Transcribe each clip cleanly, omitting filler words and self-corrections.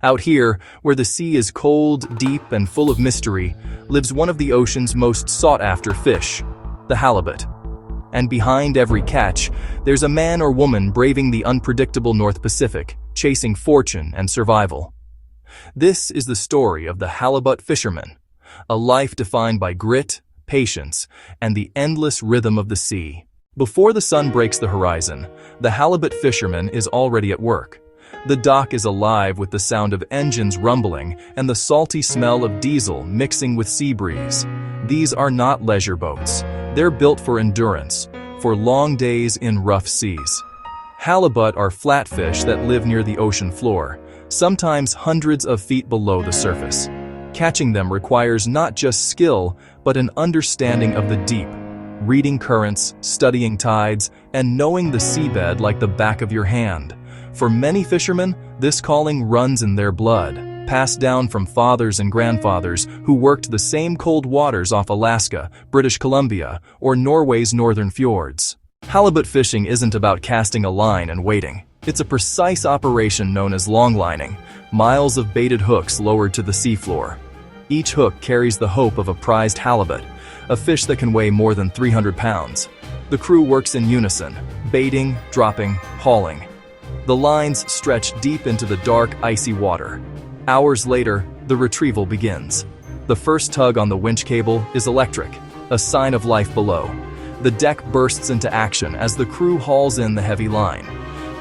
Out here, where the sea is cold, deep, and full of mystery, lives one of the ocean's most sought-after fish, the halibut. And behind every catch, there's a man or woman braving the unpredictable North Pacific, chasing fortune and survival. This is the story of the halibut fisherman, a life defined by grit, patience, and the endless rhythm of the sea. Before the sun breaks the horizon, the halibut fisherman is already at work. The dock is alive with the sound of engines rumbling and the salty smell of diesel mixing with sea breeze. These are not leisure boats. They're built for endurance, for long days in rough seas. Halibut are flatfish that live near the ocean floor, sometimes hundreds of feet below the surface. Catching them requires not just skill, but an understanding of the deep, reading currents, studying tides, and knowing the seabed like the back of your hand. For many fishermen, this calling runs in their blood, passed down from fathers and grandfathers who worked the same cold waters off Alaska, British Columbia, or Norway's northern fjords. Halibut fishing isn't about casting a line and waiting. It's a precise operation known as longlining, miles of baited hooks lowered to the seafloor. Each hook carries the hope of a prized halibut, a fish that can weigh more than 300 pounds. The crew works in unison, baiting, dropping, hauling. The lines stretch deep into the dark, icy water. Hours later, the retrieval begins. The first tug on the winch cable is electric, a sign of life below. The deck bursts into action as the crew hauls in the heavy line.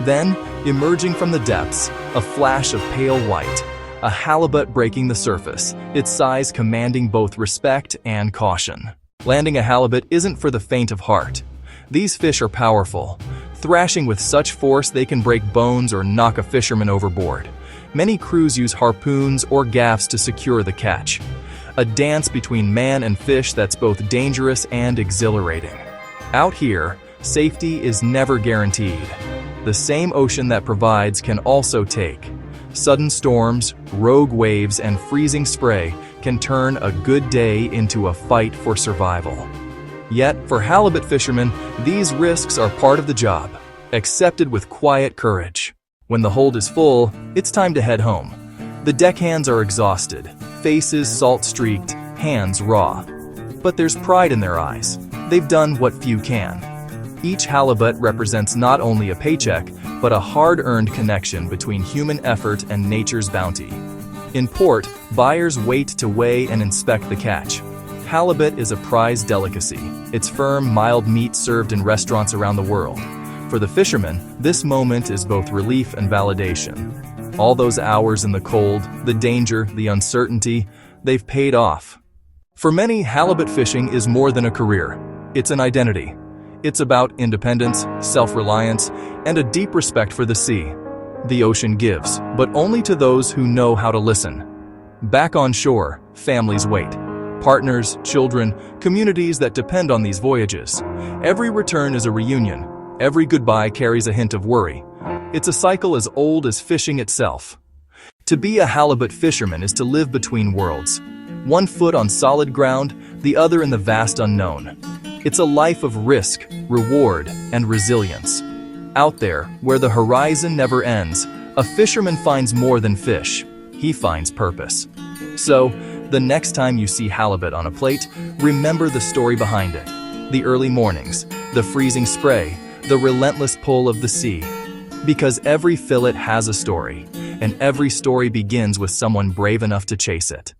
Then, emerging from the depths, a flash of pale white, a halibut breaking the surface, its size commanding both respect and caution. Landing a halibut isn't for the faint of heart. These fish are powerful, thrashing with such force they can break bones or knock a fisherman overboard. Many crews use harpoons or gaffs to secure the catch. A dance between man and fish that's both dangerous and exhilarating. Out here, safety is never guaranteed. The same ocean that provides can also take. Sudden storms, rogue waves, and freezing spray can turn a good day into a fight for survival. Yet, for halibut fishermen, these risks are part of the job, accepted with quiet courage. When the hold is full, it's time to head home. The deckhands are exhausted, faces salt-streaked, hands raw. But there's pride in their eyes. They've done what few can. Each halibut represents not only a paycheck, but a hard-earned connection between human effort and nature's bounty. In port, buyers wait to weigh and inspect the catch. Halibut is a prized delicacy. It's firm, mild meat served in restaurants around the world. For the fishermen, this moment is both relief and validation. All those hours in the cold, the danger, the uncertainty, they've paid off. For many, halibut fishing is more than a career. It's an identity. It's about independence, self-reliance, and a deep respect for the sea. The ocean gives, but only to those who know how to listen. Back on shore, families wait. Partners, children, communities that depend on these voyages. Every return is a reunion. Every goodbye carries a hint of worry. It's a cycle as old as fishing itself. To be a halibut fisherman is to live between worlds. One foot on solid ground, the other in the vast unknown. It's a life of risk, reward, and resilience. Out there, where the horizon never ends, a fisherman finds more than fish. He finds purpose. So, the next time you see halibut on a plate, remember the story behind it. The early mornings, the freezing spray, the relentless pull of the sea. Because every fillet has a story, and every story begins with someone brave enough to chase it.